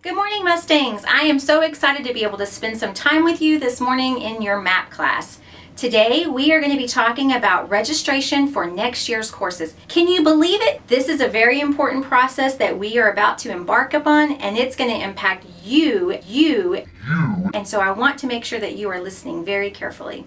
Good morning, Mustangs. I am so excited to be able to spend some time with you this morning in your map class. Today, we are going to be talking about registration for next year's courses. Can you believe it? This is a very important process that we are about to embark upon, and it's going to impact you. And so I want to make sure that you are listening very carefully.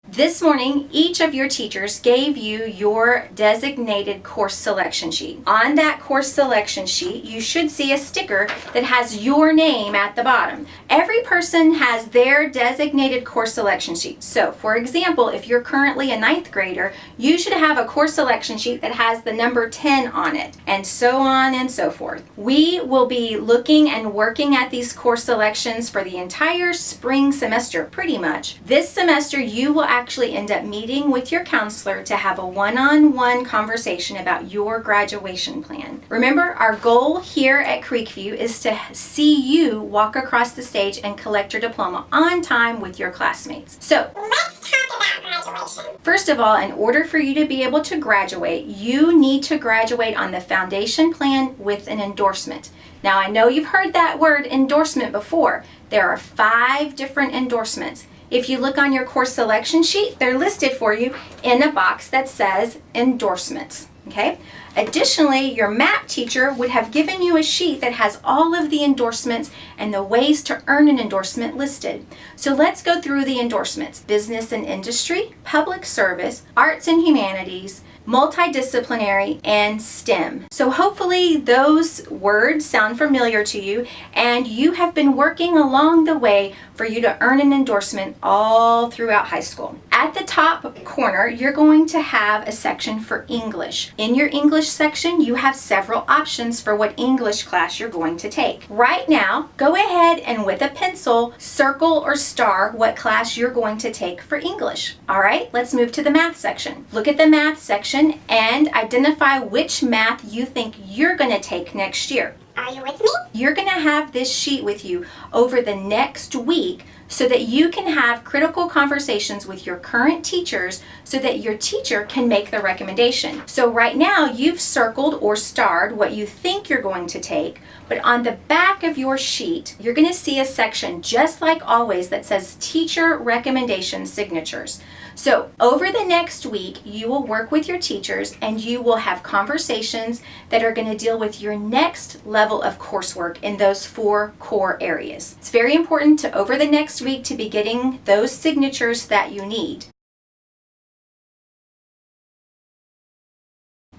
This morning, each of your teachers gave you your designated course selection sheet. On that course selection sheet, you should see a sticker that has your name at the bottom. Every person has their designated course selection sheet. So, for example, if you're currently a 9th grader, you should have a course selection sheet that has the number 10 on it, and so on and so forth. We will be looking and working at these course selections for the entire spring semester, pretty much. This semester, you will actually end up meeting with your counselor to have a one-on-one conversation about your graduation plan. Remember, our goal here at Creekview is to see you walk across the stage and collect your diploma on time with your classmates. So, let's talk about graduation. First of all, in order for you to be able to graduate, you need to graduate on the foundation plan with an endorsement. Now, I know you've heard that word endorsement before. There are 5 different endorsements. If you look on your course selection sheet, they're listed for you in a box that says endorsements. Okay? Additionally, your map teacher would have given you a sheet that has all of the endorsements and the ways to earn an endorsement listed. So let's go through the endorsements: business and industry, public service, arts and humanities, multidisciplinary, and STEM. So hopefully those words sound familiar to you, and you have been working along the way for you to earn an endorsement all throughout high school. At the top corner, you're going to have a section for English. In your English section, you have several options for what English class you're going to take. Right now, go ahead and with a pencil, circle or star what class you're going to take for English. All right, let's move to the math section. Look at the math section and identify which math you think you're going to take next year. Are you with me? You're going to have this sheet with you over the next week so that you can have critical conversations with your current teachers so that your teacher can make the recommendation. So right now you've circled or starred what you think you're going to take, but on the back of your sheet, you're going to see a section just like always that says teacher recommendation signatures. So over the next week, you will work with your teachers and you will have conversations that are going to deal with your next level of coursework in those 4 core areas. It's very important to, over the next week, to be getting those signatures that you need.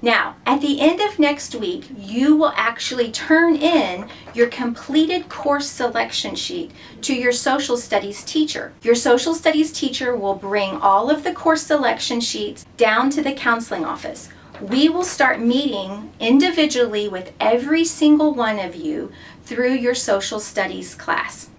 Now, at the end of next week, you will actually turn in your completed course selection sheet to your social studies teacher. Your social studies teacher will bring all of the course selection sheets down to the counseling office. We will start meeting individually with every single one of you through your social studies class.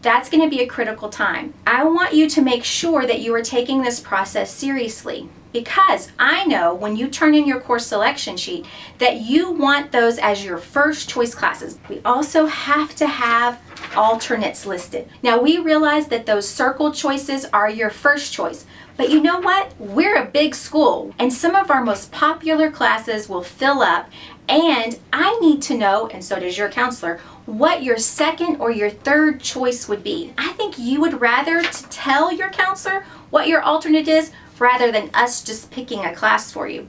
That's going to be a critical time. I want you to make sure that you are taking this process seriously, because I know when you turn in your course selection sheet that you want those as your first choice classes. We also have to have alternates listed. Now, we realize that those circled choices are your first choice, but you know what? We're a big school and some of our most popular classes will fill up, and I need to know, and so does your counselor, what your second or your third choice would be. I think you would rather to tell your counselor what your alternate is rather than us just picking a class for you.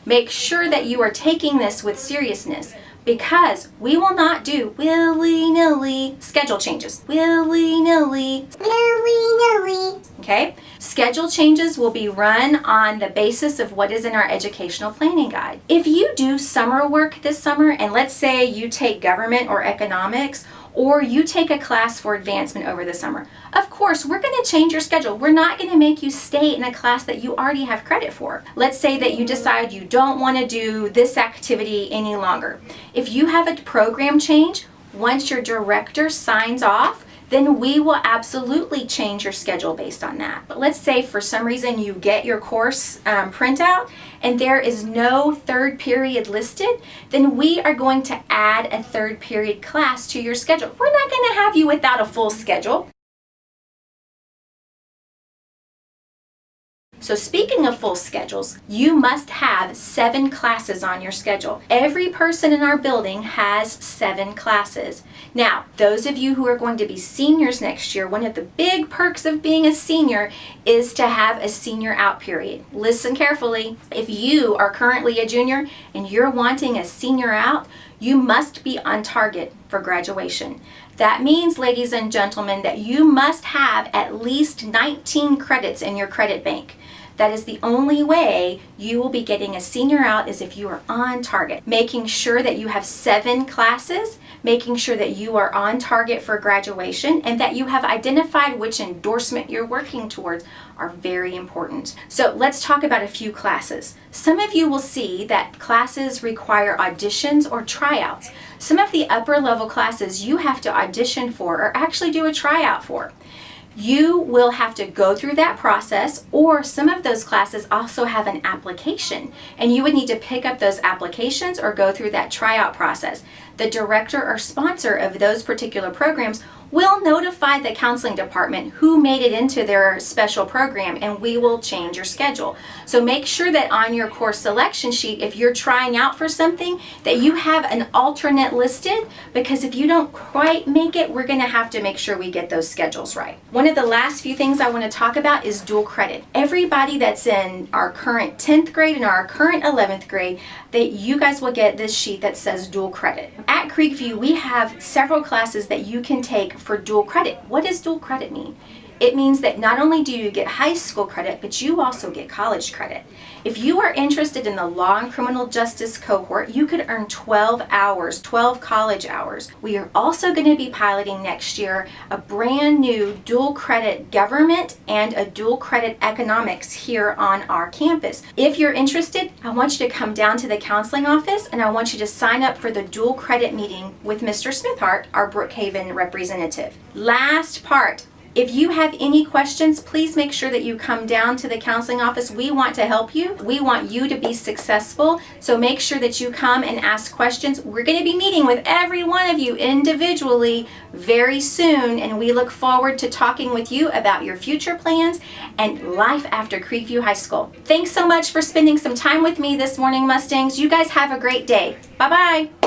Make sure that you are taking this with seriousness, because we will not do willy-nilly schedule changes. Willy-nilly. Okay? Schedule changes will be run on the basis of what is in our educational planning guide. If you do summer work this summer, and let's say you take government or economics, or you take a class for advancement over the summer, of course, we're going to change your schedule. We're not going to make you stay in a class that you already have credit for. Let's say that you decide you don't want to do this activity any longer. If you have a program change, once your director signs off, then we will absolutely change your schedule based on that. But let's say for some reason you get your course printout and there is no 3rd period listed, then we are going to add a 3rd period class to your schedule. We're not going to have you without a full schedule. So speaking of full schedules, you must have 7 classes on your schedule. Every person in our building has 7 classes. Now, those of you who are going to be seniors next year, one of the big perks of being a senior is to have a senior out period. Listen carefully. If you are currently a junior and you're wanting a senior out, you must be on target for graduation. That means, ladies and gentlemen, that you must have at least 19 credits in your credit bank. That is the only way you will be getting a senior out, is if you are on target. Making sure that you have 7 classes, making sure that you are on target for graduation, and that you have identified which endorsement you're working towards are very important. So let's talk about a few classes. Some of you will see that classes require auditions or tryouts. Some of the upper level classes you have to audition for or actually do a tryout for. You will have to go through that process, or some of those classes also have an application, and you would need to pick up those applications or go through that tryout process. The director or sponsor of those particular programs will notify the counseling department who made it into their special program, and we will change your schedule. So make sure that on your course selection sheet, if you're trying out for something, that you have an alternate listed, because if you don't quite make it, we're going to have to make sure we get those schedules right. One of the last few things I want to talk about is dual credit. Everybody that's in our current 10th grade and our current 11th grade, that you guys will get this sheet that says dual credit. At Creekview, we have several classes that you can take for dual credit. What does dual credit mean? It means that not only do you get high school credit, but you also get college credit. If you are interested in the law and criminal justice cohort, you could earn 12 hours, 12 college hours. We are also going to be piloting next year a brand new dual credit government and a dual credit economics here on our campus. If you're interested, I want you to come down to the counseling office, and I want you to sign up for the dual credit meeting with Mr. Smithhart, our Brookhaven representative. Last part. If you have any questions, please make sure that you come down to the counseling office. We want to help you. We want you to be successful. So make sure that you come and ask questions. We're going to be meeting with every one of you individually very soon, and we look forward to talking with you about your future plans and life after Creekview High School. Thanks so much for spending some time with me this morning, Mustangs. You guys have a great day. Bye-bye.